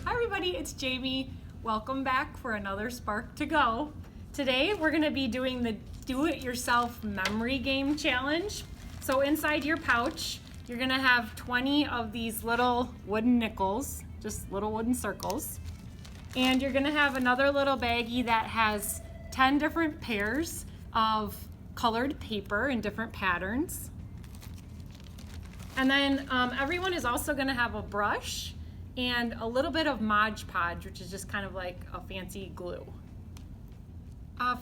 Hi everybody, it's Jamie. Welcome back for another Spark to Go. Today we're going to be doing the do-it-yourself memory game challenge. So inside your pouch, you're going to have 20 of these little wooden nickels, just little wooden circles. And you're going to have another little baggie that has 10 different pairs of colored paper in different patterns. And then everyone is also going to have a brush and a little bit of Mod Podge, which is just kind of like a fancy glue.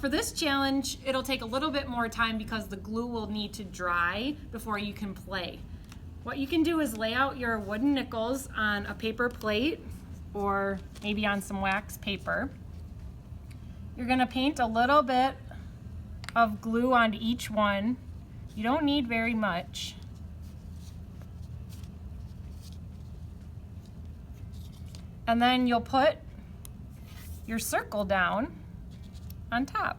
For this challenge, it'll take a little bit more time because the glue will need to dry before you can play. What you can do is lay out your wooden nickels on a paper plate or maybe on some wax paper. You're gonna paint a little bit of glue onto each one. You don't need very much. And then you'll put your circle down on top.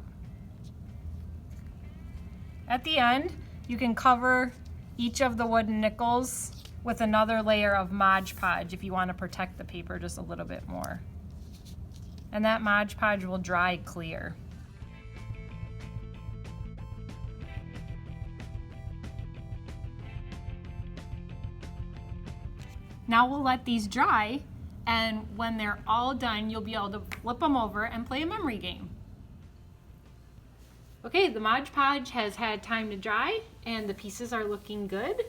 At the end, you can cover each of the wooden nickels with another layer of Mod Podge if you want to protect the paper just a little bit more. And that Mod Podge will dry clear. Now we'll let these dry, and when they're all done, you'll be able to flip them over and play a memory game. Okay, the Mod Podge has had time to dry and the pieces are looking good.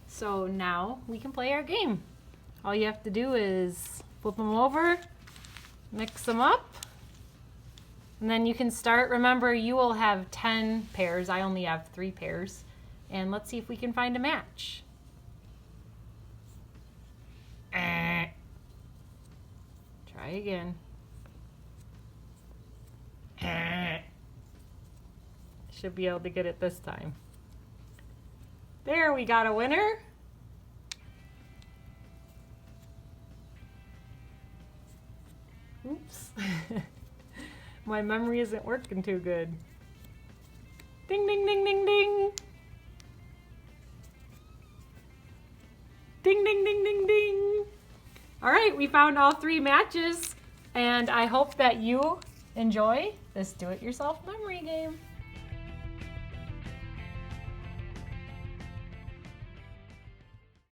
So now we can play our game. All you have to do is flip them over, mix them up, and then you can start. Remember, you will have 10 pairs. I only have 3 pairs. And let's see if we can find a match. Try again. Should be able to get it this time. There, we got a winner. Oops. My memory isn't working too good. Ding, ding, ding, ding, ding. Ding, ding, ding, ding, ding. All right, we found all 3 matches, and I hope that you enjoy this do-it-yourself memory game.